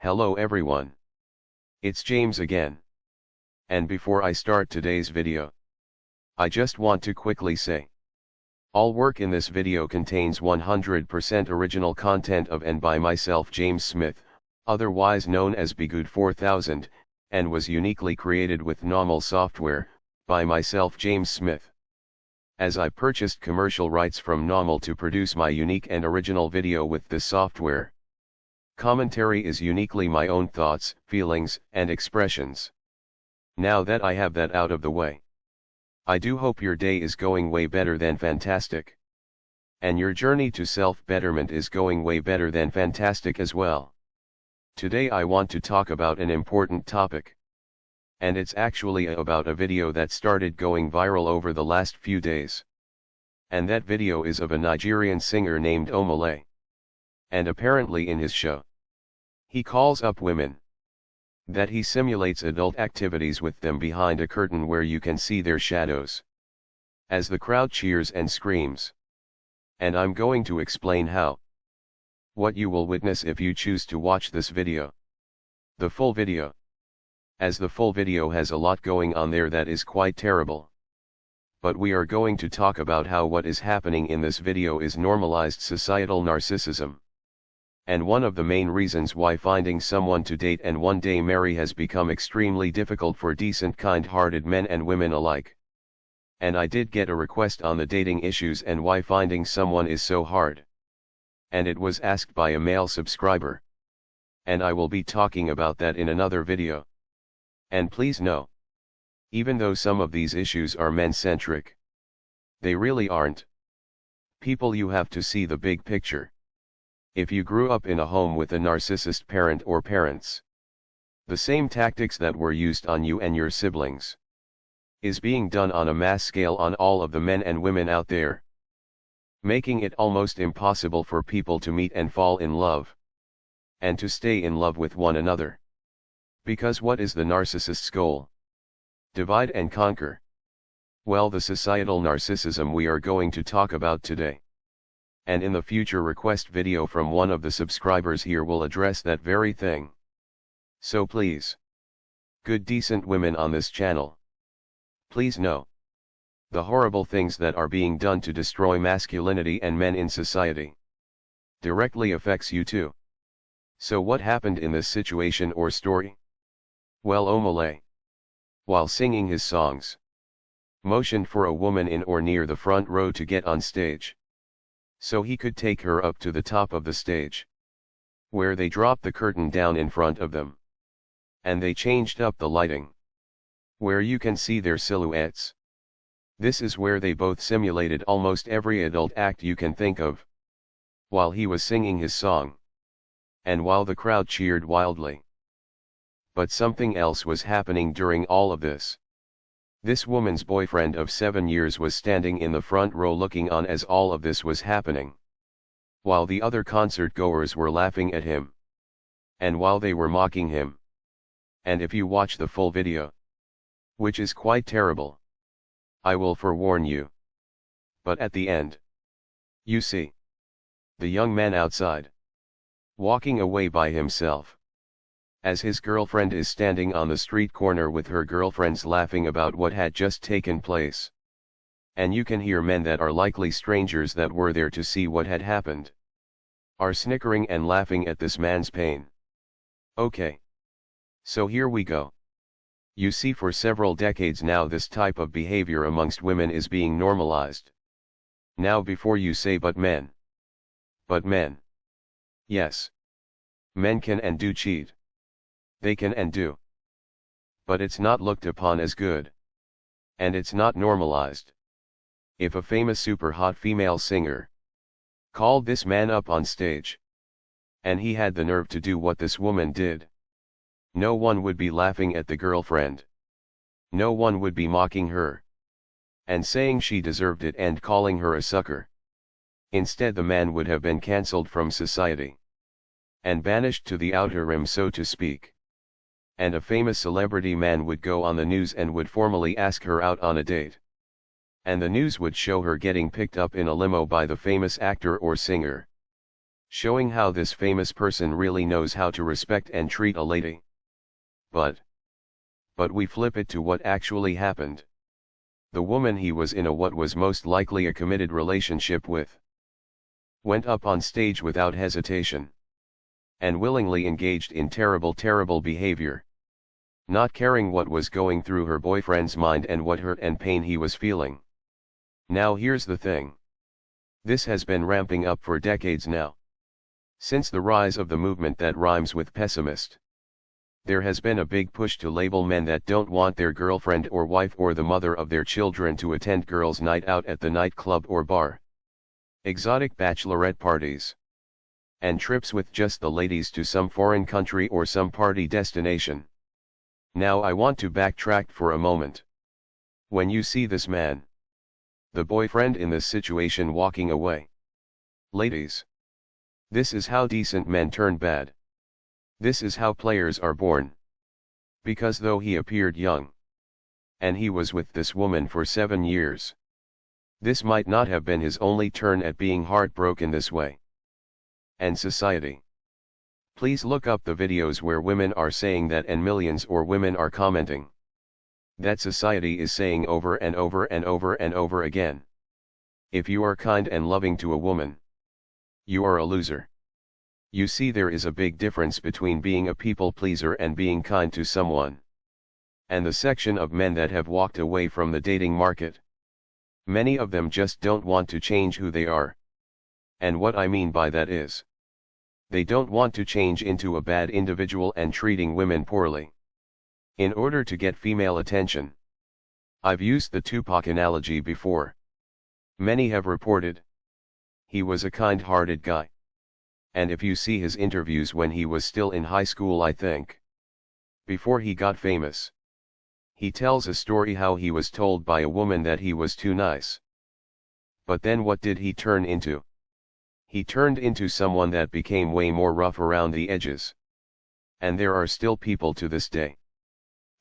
Hello everyone. It's James again. And before I start today's video, I just want to quickly say, all work in this video contains 100% original content of and by myself James Smith, otherwise known as Bgood 4000, and was uniquely created with NAWMAL software, by myself James Smith. As I purchased commercial rights from NAWMAL to produce my unique and original video with this software. Commentary is uniquely my own thoughts, feelings, and expressions. Now that I have that out of the way, I do hope your day is going way better than fantastic. And your journey to self-betterment is going way better than fantastic as well. Today I want to talk about an important topic. And it's actually about a video that started going viral over the last few days. And that video is of a Nigerian singer named NAWMAL. And apparently in his show, he calls up women. That he simulates adult activities with them behind a curtain where you can see their shadows. As the crowd cheers and screams. And I'm going to explain how. What you will witness if you choose to watch this video. The full video. As the full video has a lot going on there that is quite terrible. But we are going to talk about how what is happening in this video is normalized societal narcissism. And one of the main reasons why finding someone to date and one day marry has become extremely difficult for decent kind-hearted men and women alike. And I did get a request on the dating issues and why finding someone is so hard. And it was asked by a male subscriber. And I will be talking about that in another video. And please know, even though some of these issues are men-centric, they really aren't. People, you have to see the big picture. If you grew up in a home with a narcissist parent or parents, the same tactics that were used on you and your siblings is being done on a mass scale on all of the men and women out there, making it almost impossible for people to meet and fall in love, and to stay in love with one another. Because what is the narcissist's goal? Divide and conquer. Well, the societal narcissism we are going to talk about today. And in the future request video from one of the subscribers here will address that very thing. So please, good decent women on this channel, please know, the horrible things that are being done to destroy masculinity and men in society directly affects you too. So what happened in this situation or story? Well, NAWMAL, while singing his songs, motioned for a woman in or near the front row to get on stage, so he could take her up to the top of the stage, where they dropped the curtain down in front of them. And they changed up the lighting, where you can see their silhouettes. This is where they both simulated almost every adult act you can think of, while he was singing his song, and while the crowd cheered wildly. But something else was happening during all of this. This woman's boyfriend of 7 years was standing in the front row looking on as all of this was happening, while the other concert goers were laughing at him, and while they were mocking him. And if you watch the full video, which is quite terrible, I will forewarn you. But at the end, you see the young man outside, walking away by himself, as his girlfriend is standing on the street corner with her girlfriends laughing about what had just taken place. And you can hear men that are likely strangers that were there to see what had happened, are snickering and laughing at this man's pain. Okay. So here we go. You see, for several decades now this type of behavior amongst women is being normalized. Now before you say but men. But men. Yes. Men can and do cheat. They can and do. But it's not looked upon as good. And it's not normalized. If a famous super hot female singer called this man up on stage, and he had the nerve to do what this woman did, no one would be laughing at the girlfriend. No one would be mocking her, and saying she deserved it and calling her a sucker. Instead, the man would have been cancelled from society, and banished to the outer rim, so to speak. And a famous celebrity man would go on the news and would formally ask her out on a date. And the news would show her getting picked up in a limo by the famous actor or singer. showing how this famous person really knows how to respect and treat a lady. But we flip it to what actually happened. The woman he was in what was most likely a committed relationship with went up on stage without hesitation and willingly engaged in terrible behavior, not caring what was going through her boyfriend's mind and what hurt and pain he was feeling. Now here's the thing. This has been ramping up for decades now. Since the rise of the movement that rhymes with pessimist, there has been a big push to label men that don't want their girlfriend or wife or the mother of their children to attend girls' night out at the nightclub or bar, exotic bachelorette parties, and trips with just the ladies to some foreign country or some party destination. Now I want to backtrack for a moment. When you see this man, the boyfriend in this situation, walking away, ladies, this is how decent men turn bad. This is how players are born. Because though he appeared young, and he was with this woman for 7 years, this might not have been his only turn at being heartbroken this way. And society. Please look up the videos where women are saying that and millions or women are commenting that society is saying over and over and over and over again. If you are kind and loving to a woman, you are a loser. You see, there is a big difference between being a people pleaser and being kind to someone. And the section of men that have walked away from the dating market, many of them just don't want to change who they are. And what I mean by that is, they don't want to change into a bad individual and treating women poorly in order to get female attention. I've used the Tupac analogy before. Many have reported he was a kind-hearted guy. And if you see his interviews when he was still in high school, I think, before he got famous, he tells a story how he was told by a woman that he was too nice. But then what did he turn into? He turned into someone that became way more rough around the edges. And there are still people to this day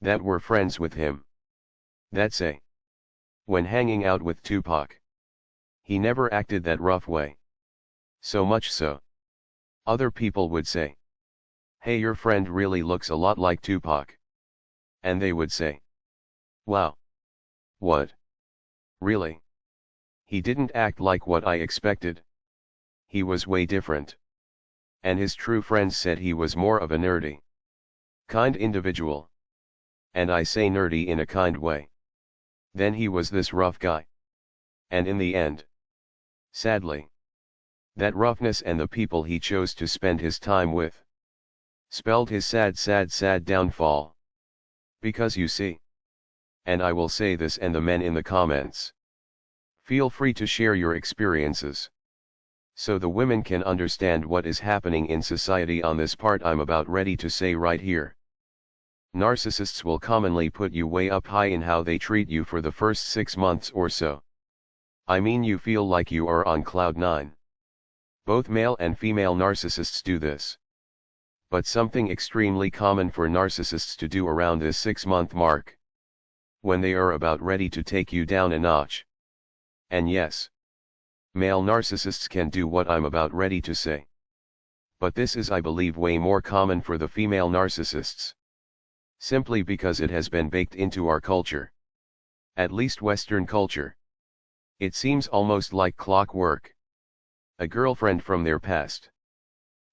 that were friends with him that say, when hanging out with Tupac, he never acted that rough way. So much so, other people would say, hey, your friend really looks a lot like Tupac. And they would say, wow. What? Really? He didn't act like what I expected. He was way different. And his true friends said he was more of a nerdy, kind individual. And I say nerdy in a kind way. Then he was this rough guy. And in the end, sadly, that roughness and the people he chose to spend his time with spelled his sad downfall. Because you see, and I will say this, and the men in the comments, feel free to share your experiences, so the women can understand what is happening in society on this part I'm about ready to say right here. Narcissists will commonly put you way up high in how they treat you for the first 6 months or so. I mean, you feel like you are on cloud 9. Both male and female narcissists do this. But something extremely common for narcissists to do around this 6-month mark, when they are about ready to take you down a notch. And yes, male narcissists can do what I'm about ready to say. But this is, I believe, way more common for the female narcissists. Simply because it has been baked into our culture. At least Western culture. It seems almost like clockwork. A girlfriend from their past.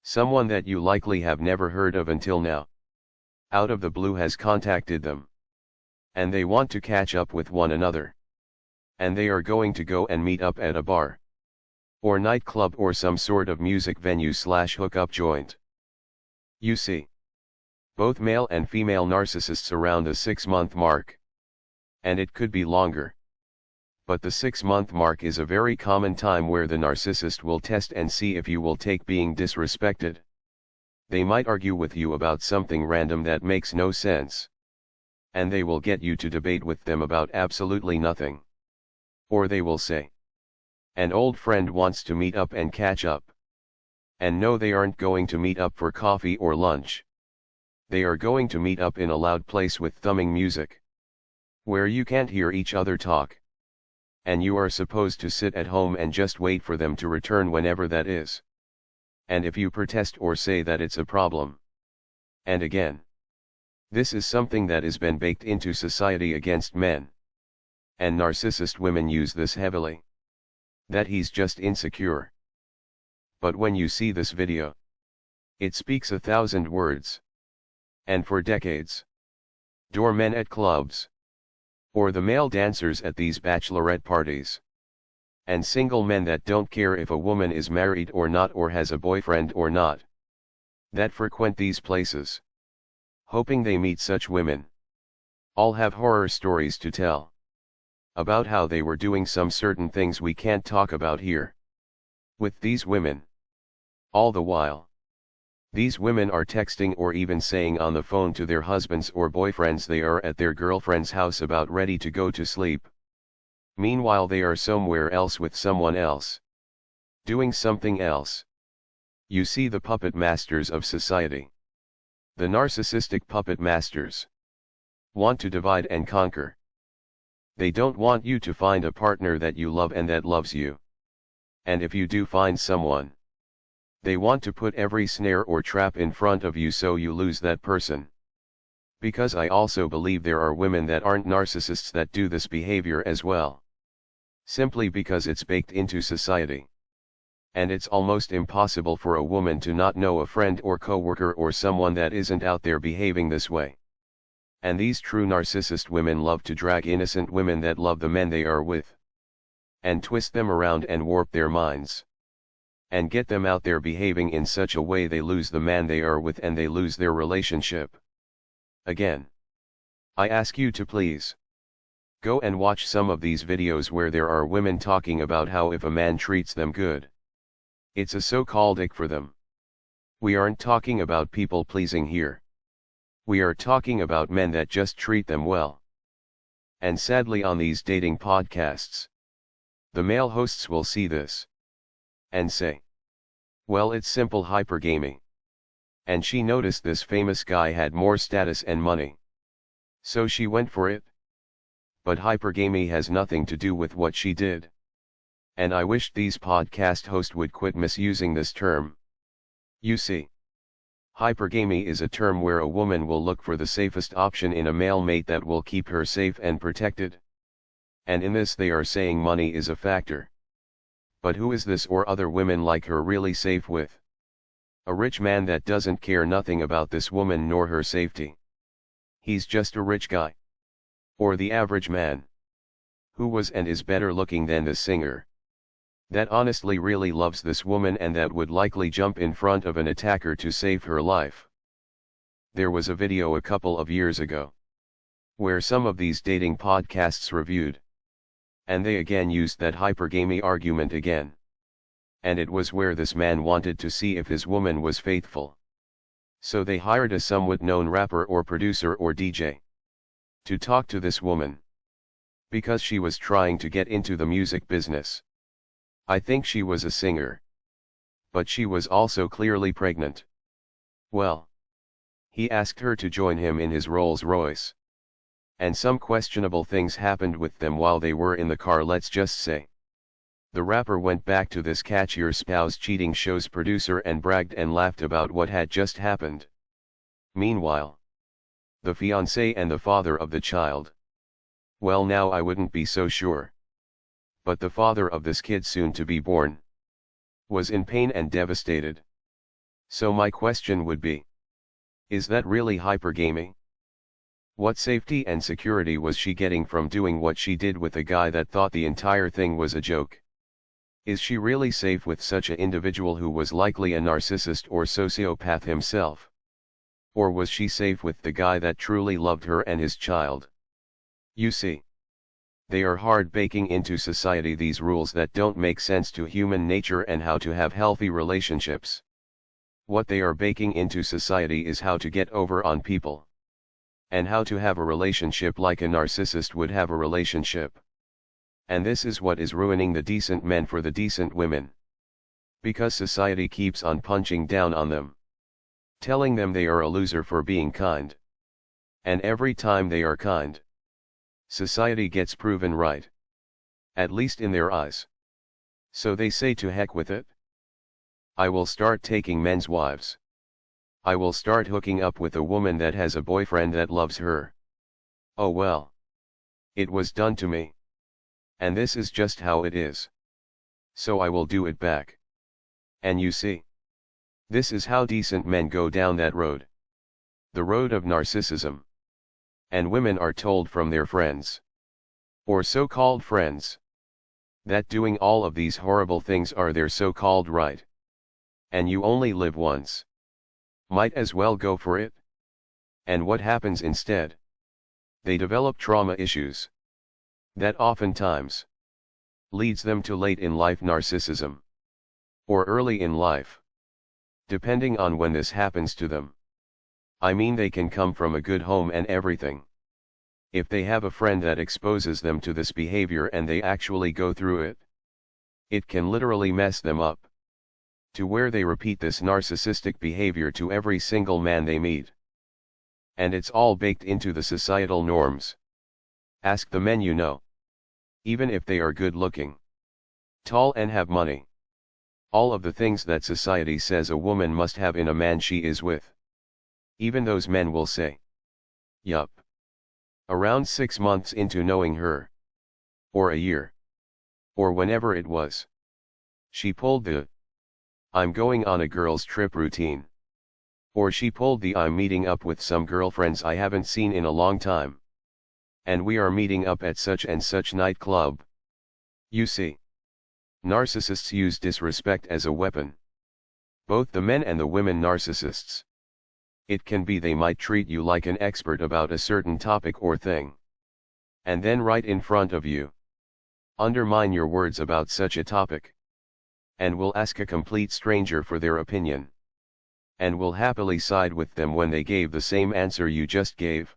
Someone that you likely have never heard of until now, out of the blue has contacted them. And they want to catch up with one another. And they are going to go and meet up at a bar, or nightclub, or some sort of music venue / hookup joint. You see, both male and female narcissists around the 6-month mark. And it could be longer. But the 6-month mark is a very common time where the narcissist will test and see if you will take being disrespected. They might argue with you about something random that makes no sense. And they will get you to debate with them about absolutely nothing. Or they will say, an old friend wants to meet up and catch up. And no, they aren't going to meet up for coffee or lunch. They are going to meet up in a loud place with thumbing music, where you can't hear each other talk. And you are supposed to sit at home and just wait for them to return whenever that is. And if you protest or say that it's a problem. And again, this is something that has been baked into society against men. And narcissist women use this heavily. That he's just insecure. But when you see this video, it speaks 1,000 words. And for decades, doormen at clubs, or the male dancers at these bachelorette parties, and single men that don't care if a woman is married or not or has a boyfriend or not, that frequent these places, hoping they meet such women, all have horror stories to tell about how they were doing some certain things we can't talk about here with these women. All the while, these women are texting or even saying on the phone to their husbands or boyfriends they are at their girlfriend's house about ready to go to sleep. Meanwhile they are somewhere else with someone else, doing something else. You see, the puppet masters of society, the narcissistic puppet masters, want to divide and conquer. They don't want you to find a partner that you love and that loves you. And if you do find someone, they want to put every snare or trap in front of you so you lose that person. Because I also believe there are women that aren't narcissists that do this behavior as well. Simply because it's baked into society. And it's almost impossible for a woman to not know a friend or coworker or someone that isn't out there behaving this way. And these true narcissist women love to drag innocent women that love the men they are with, and twist them around and warp their minds, and get them out there behaving in such a way they lose the man they are with and they lose their relationship. Again, I ask you to please go and watch some of these videos where there are women talking about how if a man treats them good, it's a so-called ick for them. We aren't talking about people pleasing here. We are talking about men that just treat them well. And sadly on these dating podcasts, the male hosts will see this and say, well, it's simple hypergamy. And she noticed this famous guy had more status and money, so she went for it. But hypergamy has nothing to do with what she did. And I wish these podcast hosts would quit misusing this term. You see, hypergamy is a term where a woman will look for the safest option in a male mate that will keep her safe and protected. And in this they are saying money is a factor. But who is this or other women like her really safe with? A rich man that doesn't care nothing about this woman nor her safety. He's just a rich guy. Or the average man, who was and is better looking than the singer, that honestly really loves this woman and that would likely jump in front of an attacker to save her life. There was a video a couple of years ago, where some of these dating podcasts reviewed, and they again used that hypergamy argument again. And it was where this man wanted to see if his woman was faithful. So they hired a somewhat known rapper or producer or DJ to talk to this woman, because she was trying to get into the music business. I think she was a singer, but she was also clearly pregnant. Well, he asked her to join him in his Rolls-Royce. And some questionable things happened with them while they were in the car, let's just say. The rapper went back to this Catch Your Spouse Cheating show's producer and bragged and laughed about what had just happened. Meanwhile, the fiancé and the father of the child, well, now I wouldn't be so sure, but the father of this kid soon to be born was in pain and devastated. So my question would be, is that really hypergamy? What safety and security was she getting from doing what she did with a guy that thought the entire thing was a joke? Is she really safe with such an individual who was likely a narcissist or sociopath himself? Or was she safe with the guy that truly loved her and his child? You see, they are hard baking into society these rules that don't make sense to human nature and how to have healthy relationships. What they are baking into society is how to get over on people, and how to have a relationship like a narcissist would have a relationship. And this is what is ruining the decent men for the decent women. Because society keeps on punching down on them, telling them they are a loser for being kind. And every time they are kind, society gets proven right. At least in their eyes. So they say to heck with it. I will start taking men's wives. I will start hooking up with a woman that has a boyfriend that loves her. Oh well. It was done to me. And this is just how it is. So I will do it back. And you see. This is how decent men go down that road. The road of narcissism. And women are told from their friends. Or so-called friends. That doing all of these horrible things are their so-called right. And you only live once. Might as well go for it. And what happens instead? They develop trauma issues. That oftentimes leads them to late in life narcissism. Or early in life. Depending on when this happens to them. I mean, they can come from a good home and everything. If they have a friend that exposes them to this behavior and they actually go through it, it can literally mess them up. To where they repeat this narcissistic behavior to every single man they meet. And it's all baked into the societal norms. Ask the men you know. Even if they are good looking, tall and have money. All of the things that society says a woman must have in a man she is with. Even those men will say, yup. Around 6 months into knowing her. Or a year. Or whenever it was. She pulled the I'm going on a girls' trip routine. Or she pulled the I'm meeting up with some girlfriends I haven't seen in a long time. And we are meeting up at such and such nightclub. You see. Narcissists use disrespect as a weapon. Both the men and the women narcissists. It can be they might treat you like an expert about a certain topic or thing. And then right in front of you. Undermine your words about such a topic. And will ask a complete stranger for their opinion. And will happily side with them when they gave the same answer you just gave.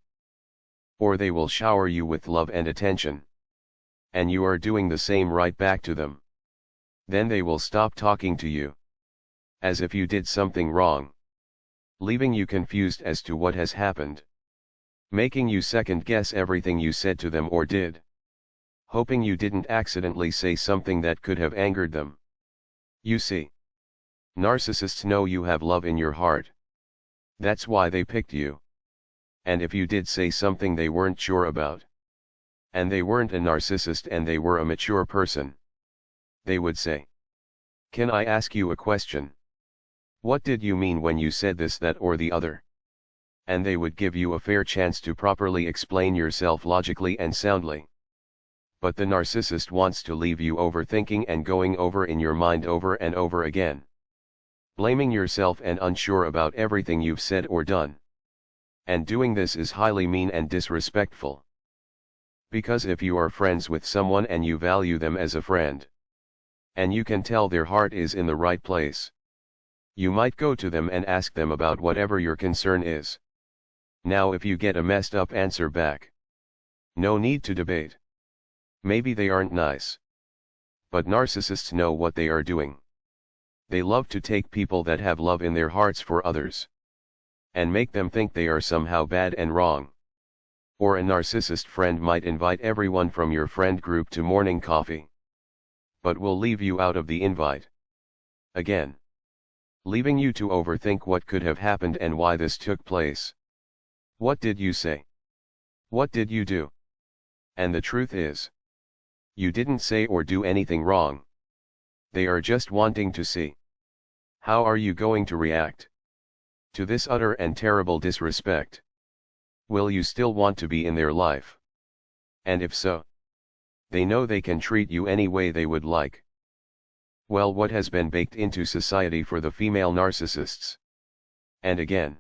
Or they will shower you with love and attention. And you are doing the same right back to them. Then they will stop talking to you. As if you did something wrong. Leaving you confused as to what has happened. Making you second guess everything you said to them or did. Hoping you didn't accidentally say something that could have angered them. You see. Narcissists know you have love in your heart. That's why they picked you. And if you did say something they weren't sure about. And they weren't a narcissist and they were a mature person. They would say. Can I ask you a question? What did you mean when you said this, that, or the other? And they would give you a fair chance to properly explain yourself logically and soundly. But the narcissist wants to leave you overthinking and going over in your mind over and over again. Blaming yourself and unsure about everything you've said or done. And doing this is highly mean and disrespectful. Because if you are friends with someone and you value them as a friend, and you can tell their heart is in the right place, you might go to them and ask them about whatever your concern is. Now if you get a messed up answer back, no need to debate. Maybe they aren't nice. But narcissists know what they are doing. They love to take people that have love in their hearts for others. And make them think they are somehow bad and wrong. Or a narcissist friend might invite everyone from your friend group to morning coffee. But will leave you out of the invite. Again. Leaving you to overthink what could have happened and why this took place. What did you say? What did you do? And the truth is, you didn't say or do anything wrong. They are just wanting to see. How are you going to react to this utter and terrible disrespect? Will you still want to be in their life? And if so, they know they can treat you any way they would like. Well, what has been baked into society for the female narcissists? And again,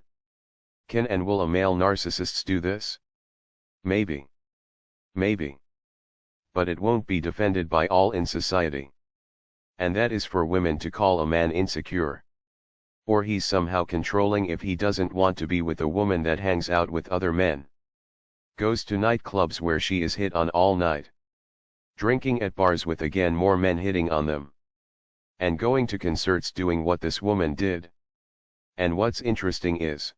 can and will a male narcissist do this? Maybe. Maybe. But it won't be defended by all in society. And that is for women to call a man insecure. Or he's somehow controlling if he doesn't want to be with a woman that hangs out with other men. Goes to nightclubs where she is hit on all night. Drinking at bars with again more men hitting on them. And going to concerts doing what this woman did. And what's interesting is,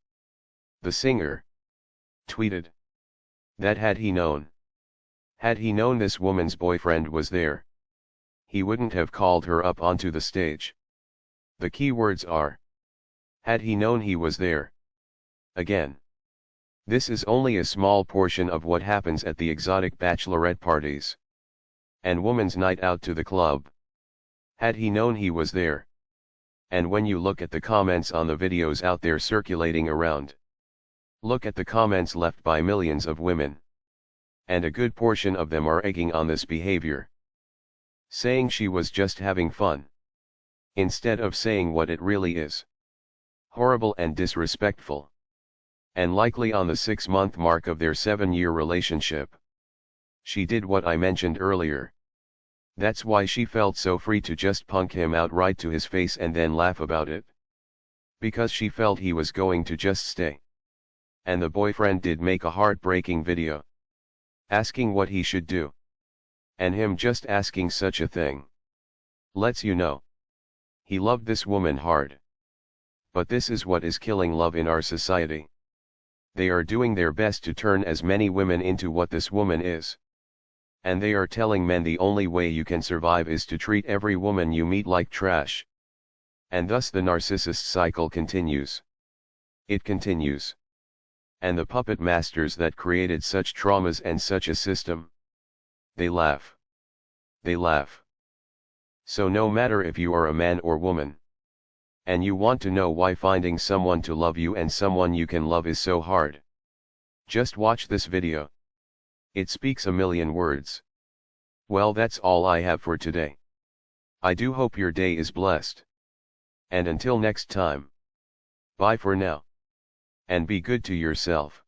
the singer tweeted that had he known this woman's boyfriend was there, he wouldn't have called her up onto the stage. The key words are, had he known he was there. Again. This is only a small portion of what happens at the exotic bachelorette parties and woman's night out to the club. Had he known he was there. And when you look at the comments on the videos out there circulating around, look at the comments left by millions of women. And a good portion of them are egging on this behavior, saying she was just having fun, instead of saying what it really is. Horrible and disrespectful. And likely on the 6-month mark of their 7-year relationship. She did what I mentioned earlier. That's why she felt so free to just punk him outright to his face and then laugh about it. Because she felt he was going to just stay. And the boyfriend did make a heartbreaking video, asking what he should do. And him just asking such a thing lets you know he loved this woman hard. But this is what is killing love in our society. They are doing their best to turn as many women into what this woman is. And they are telling men the only way you can survive is to treat every woman you meet like trash. And thus the narcissist cycle continues. It continues. And the puppet masters that created such traumas and such a system, they laugh. They laugh. So no matter if you are a man or woman, and you want to know why finding someone to love you and someone you can love is so hard, just watch this video. It speaks a million words. Well, that's all I have for today. I do hope your day is blessed. And until next time, bye for now. And be good to yourself.